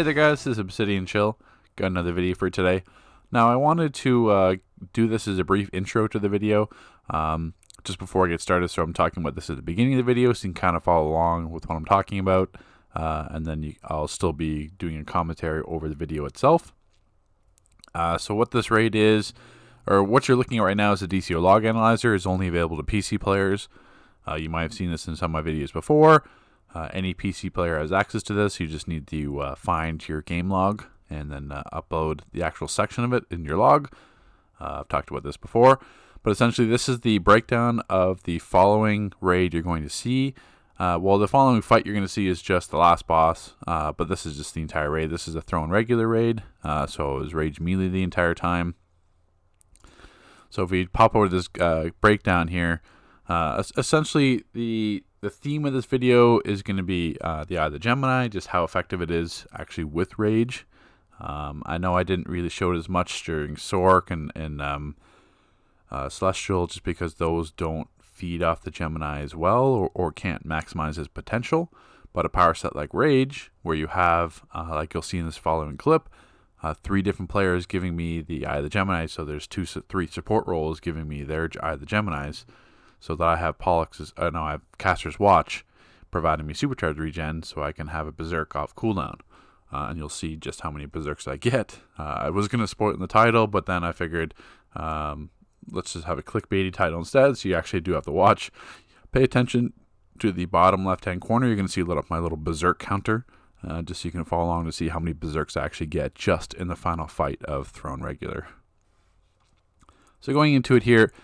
Hey there guys, this is Obsidian Chill. Got another video for today. Now I wanted to do this as a brief intro to the video just before I get started, so I'm talking about this at the beginning of the video so you can kind of follow along with what I'm talking about, and then I'll still be doing a commentary over the video itself. So what this raid is, or what you're looking at right now, is a DCO log analyzer. Is only available to PC players. You might have seen this in some of my videos before. Any PC player has access to this. You just need to find your game log and then upload the actual section of it in your log. I've talked about this before, but essentially this is the breakdown of the following raid you're going to see. Well, the following fight you're going to see is just the last boss, but this is just the entire raid. This is a thrown regular raid, so it was Rage melee the entire time. So if we pop over to this breakdown here, essentially the theme of this video is going to be the Eye of the Gemini, just how effective it is actually with Rage. I know I didn't really show it as much during Sork and Celestial, just because those don't feed off the Gemini as well, or can't maximize its potential. But a power set like Rage, where you have, like you'll see in this following clip, 3 different players giving me the Eye of the Gemini, so there's 3 support roles giving me their Eye of the Geminis. So that I have I have Caster's Watch providing me Supercharge regen, so I can have a Berserk off cooldown. And you'll see just how many Berserks I get. I was going to spoil it in the title, but then I figured let's just have a clickbaity title instead, so you actually do have to watch. Pay attention to the bottom left-hand corner. You're going to see my little Berserk counter, just so you can follow along to see how many Berserks I actually get just in the final fight of Throne Regular. So going into it here,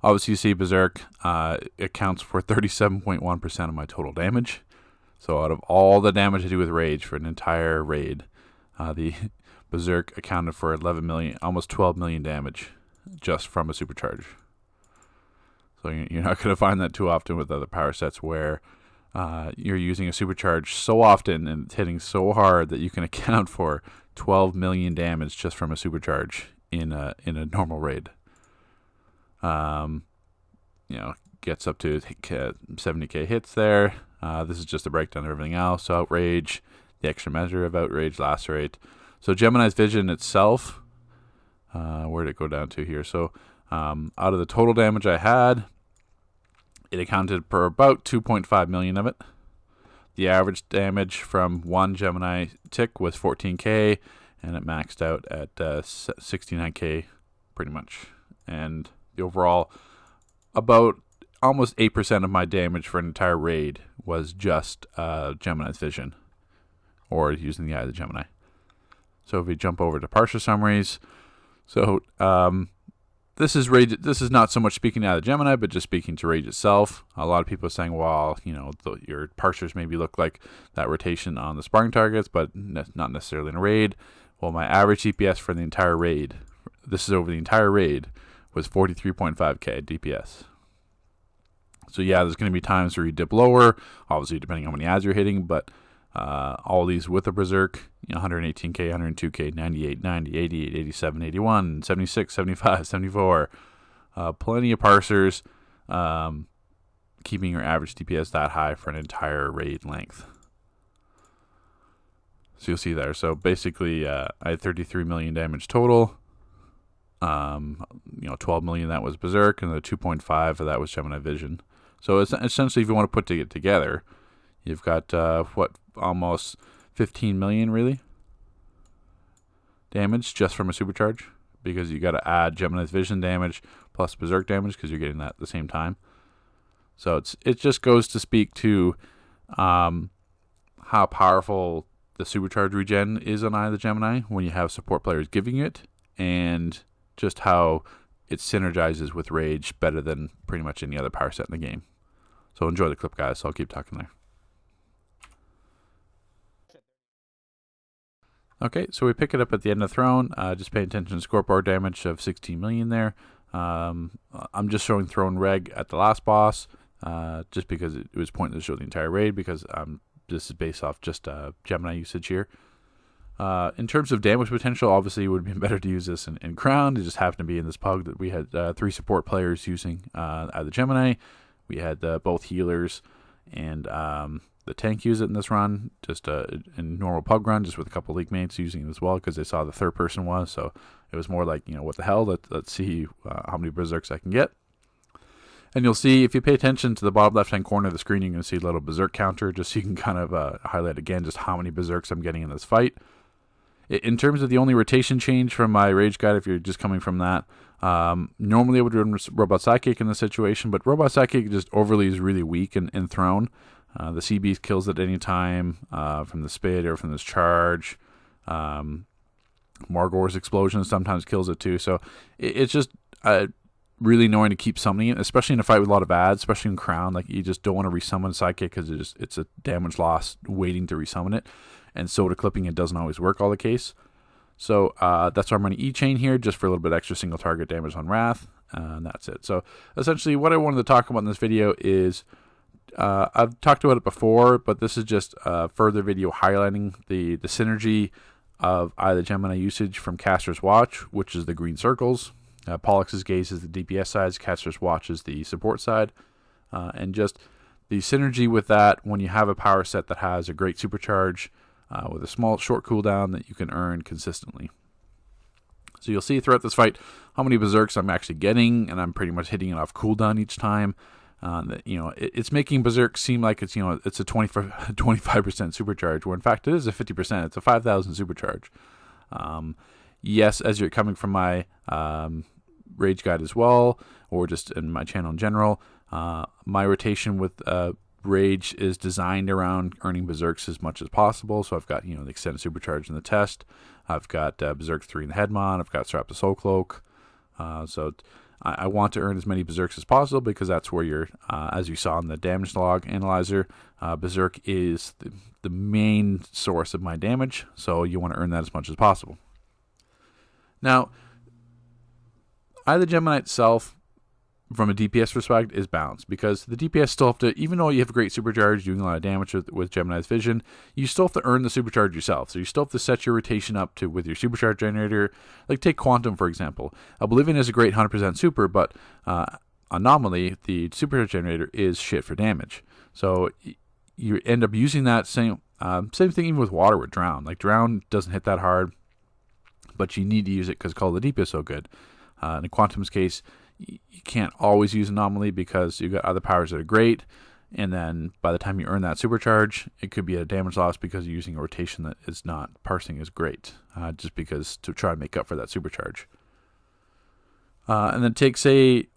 obviously, you see Berserk accounts for 37.1% of my total damage. So out of all the damage I do with Rage for an entire raid, the Berserk accounted for 11 million, almost 12 million damage just from a Supercharge. So you're not going to find that too often with other power sets where you're using a Supercharge so often and it's hitting so hard that you can account for 12 million damage just from a Supercharge in a normal raid. Gets up to 70k hits there. This is just a breakdown of everything else. So Outrage, the extra measure of Outrage, Lacerate. So Gemini's Vision itself, where did it go down to here? So out of the total damage I had, it accounted for about 2.5 million of it. The average damage from one Gemini tick was 14k, and it maxed out at 69k pretty much. And the overall, about almost 8% of my damage for an entire raid was just Gemini's Vision, or using the Eye of the Gemini. So if we jump over to partial summaries, so this is Rage. This is not so much speaking to Eye of the Gemini, but just speaking to Rage itself. A lot of people are saying, well, your parsers maybe look like that rotation on the sparring targets, but not necessarily in a raid. Well, my average DPS for the entire raid, this is over the entire raid, was 43.5k DPS. So yeah, there's going to be times where you dip lower, obviously depending on how many ads you're hitting, but all these with a Berserk, 118k, 102k, 98, 90, 88, 87, 81, 76, 75, 74. Plenty of parsers, keeping your average DPS that high for an entire raid length. So you'll see there. So basically, I had 33 million damage total. 12 million that was Berserk, and the 2.5 of that was Gemini Vision. So it's essentially, if you want to put it together, you've got almost 15 million really damage just from a Supercharge, because you got to add Gemini's Vision damage plus Berserk damage because you're getting that at the same time. So it just goes to speak to how powerful the Supercharge regen is on Eye of the Gemini when you have support players giving it, and just how it synergizes with Rage better than pretty much any other power set in the game. So enjoy the clip, guys. So I'll keep talking there. Okay, so we pick it up at the end of Throne. Just pay attention to scoreboard damage of 16 million there. I'm just showing Throne Reg at the last boss, just because it was pointless to show the entire raid, because this is based off just Gemini usage here. In terms of damage potential, obviously it would have been better to use this in Crown. It just happened to be in this pug that we had 3 support players using the Gemini. We had both healers and the tank used it in this run, just in normal pug run, just with a couple league mates using it as well because they saw the third person was. So it was more like, what the hell? Let's see how many berserks I can get. And you'll see, if you pay attention to the bottom left-hand corner of the screen, you're going to see a little berserk counter, just so you can kind of highlight again just how many berserks I'm getting in this fight. In terms of the only rotation change from my Rage guide, if you're just coming from that, normally I would run Robot Sidekick in this situation, but Robot Sidekick just overly is really weak in Throne. The CB kills at any time from the Spit or from this charge. Margor's explosion sometimes kills it too, so it's just really annoying to keep summoning it, especially in a fight with a lot of ads, especially in Crown. Like, you just don't want to resummon Sidekick because it's a damage loss waiting to resummon it, and soda clipping it doesn't always work all the case. So that's why I'm running E-Chain here, just for a little bit extra single target damage on Wrath, and that's it. So essentially what I wanted to talk about in this video is, I've talked about it before, but this is just a further video highlighting the synergy of Eye of the Gemini usage from Caster's Watch, which is the green circles. Pollux's Gaze is the DPS side, Caster's Watch is the support side, and just the synergy with that when you have a power set that has a great supercharge with a small short cooldown that you can earn consistently. So you'll see throughout this fight how many berserks I'm actually getting, and I'm pretty much hitting it off cooldown each time. It's making Berserk seem like it's a 25% supercharge, where in fact it is a 50%. It's a 5,000 supercharge. Yes, as you're coming from my Rage guide as well, or just in my channel in general, my rotation with Rage is designed around earning Berserks as much as possible. So I've got the extended supercharge in the test. I've got Berserk 3 in the Headmon. I've got Strap the Soul Cloak. So I want to earn as many Berserks as possible, because that's where you're, as you saw in the damage log analyzer, Berserk is the main source of my damage. So you want to earn that as much as possible. Now, Eye of the Gemini itself, from a DPS perspective, is balanced, because the DPS still have to, even though you have a great supercharge doing a lot of damage with Gemini's vision, you still have to earn the supercharge yourself. So you still have to set your rotation up to with your supercharge generator. Like, take Quantum, for example. Oblivion is a great 100% super, but Anomaly, the supercharge generator, is shit for damage. So you end up using that same thing even with Water with Drown. Like, Drown doesn't hit that hard, but you need to use it because Call of the Deep is so good. In Quantum's case, you can't always use Anomaly because you've got other powers that are great, and then by the time you earn that supercharge, it could be a damage loss because you're using a rotation that is not parsing as great, just because to try to make up for that supercharge. And then say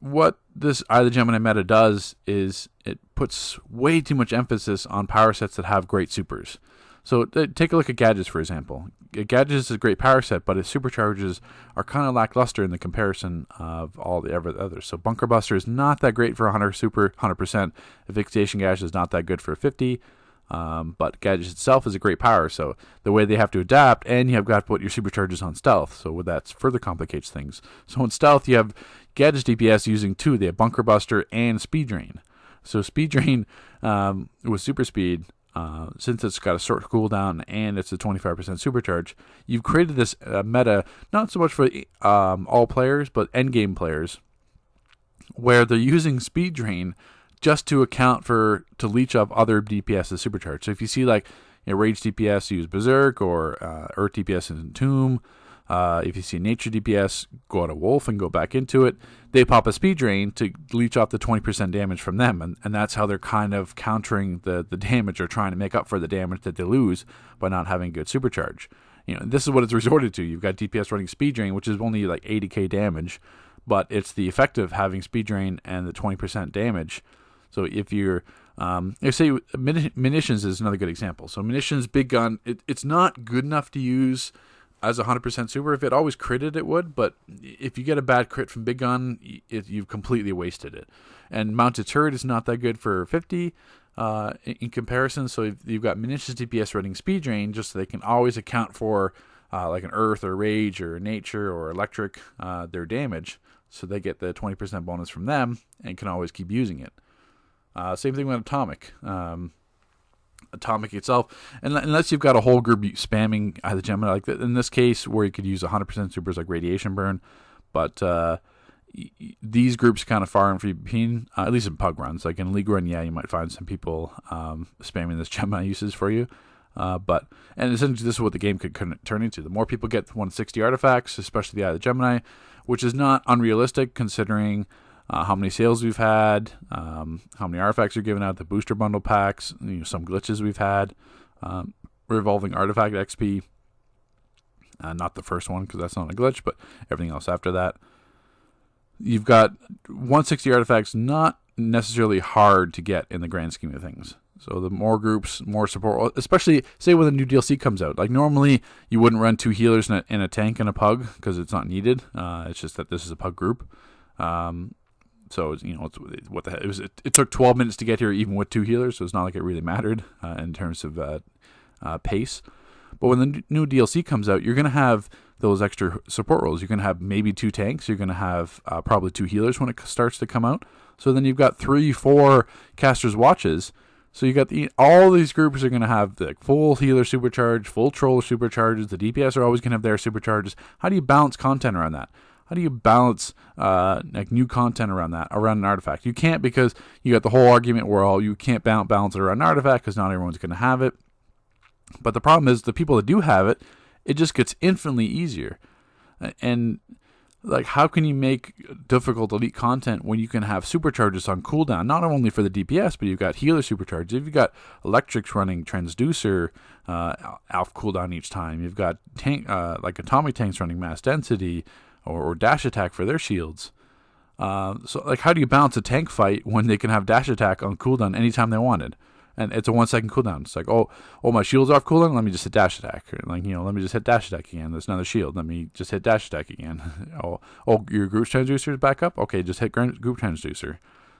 what this Eye of the Gemini meta does is it puts way too much emphasis on power sets that have great supers. So take a look at Gadgets, for example. Gadgets is a great power set, but its supercharges are kind of lackluster in the comparison of all the others. So Bunker Buster is not that great for 100%. Asphyxiation Gash is not that good for 50. But Gadgets itself is a great power. So the way they have to adapt, and you have got to put your supercharges on Stealth. So that further complicates things. So in Stealth, you have Gadgets DPS using two. They have Bunker Buster and Speed Drain. So Speed Drain with Super Speed, since it's got a short cooldown and it's a 25% supercharge, you've created this meta, not so much for all players, but endgame players, where they're using Speed Drain just to leech up other DPS's supercharge. So if you see Rage DPS use Berserk, or Earth DPS in Tomb, if you see Nature DPS go out of Wolf and go back into it, they pop a Speed Drain to leech off the 20% damage from them, and that's how they're kind of countering the damage, or trying to make up for the damage that they lose by not having good supercharge. This is what it's resorted to. You've got DPS running Speed Drain, which is only like 80k damage, but it's the effect of having Speed Drain and the 20% damage. So if you're, say Munitions is another good example. So Munitions, Big Gun, it's not good enough to use as a 100% super. If it always critted, it would, but if you get a bad crit from Big Gun, you've completely wasted it. And Mounted Turret is not that good for 50 in comparison. So you've got Munitions DPS running Speed Drain, just so they can always account for like an Earth or Rage or Nature or Electric, their damage. So they get the 20% bonus from them and can always keep using it. Same thing with Atomic. Atomic itself, unless you've got a whole group spamming Eye of the Gemini, like in this case, where you could use 100% supers like Radiation Burn, but these groups kind of far and few between, at least in pug runs. Like in league run, yeah, you might find some people spamming this Gemini uses for you. And essentially this is what the game could turn into. The more people get 160 artifacts, especially the Eye of the Gemini, which is not unrealistic considering how many sales we've had, how many artifacts are given out, the booster bundle packs, some glitches we've had, revolving artifact XP. Not the first one because that's not a glitch, but everything else after that. You've got 160 artifacts, not necessarily hard to get in the grand scheme of things. So the more groups, more support, especially say when the new DLC comes out. Like normally you wouldn't run 2 healers in a tank and a pug because it's not needed. It's just that this is a pug group. So it's what the heck? It took 12 minutes to get here even with 2 healers, so it's not like it really mattered in terms of pace. But when the new DLC comes out, you're going to have those extra support roles. You're going to have maybe 2 tanks. You're going to have probably 2 healers when it starts to come out. So then you've got 3-4 casters' watches. So you got all these groups are going to have the full healer supercharge, full troll supercharges. The DPS are always going to have their supercharges. How do you balance content around that? How do you balance like new content around that, around an artifact? You can't, because you got the whole argument where you can't balance it around an artifact because not everyone's going to have it. But the problem is the people that do have it, it just gets infinitely easier. And like, how can you make difficult elite content when you can have supercharges on cooldown, not only for the DPS, but you've got healer supercharges. You've got electrics running transducer alpha cooldown each time. You've got tank like atomic tanks running mass density or dash attack for their shields. So like, how do you balance a tank fight when they can have dash attack on cooldown anytime they wanted? And it's a 1 second cooldown. It's like, oh, my shield's off cooldown. Let me just hit dash attack. Or like, let me just hit dash attack again. There's another shield. Let me just hit dash attack again. oh, your group transducer is back up. Okay, just hit group transducer.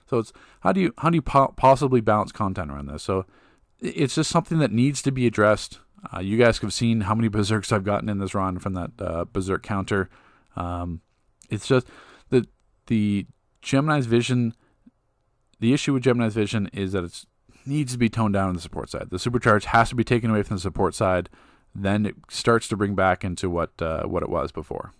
So it's how do you possibly balance content around this? So it's just something that needs to be addressed. You guys have seen how many berserks I've gotten in this run from that berserk counter. It's just the Gemini's vision. The issue with Gemini's vision is that it needs to be toned down on the support side. The supercharge has to be taken away from the support side. Then it starts to bring back into what it was before.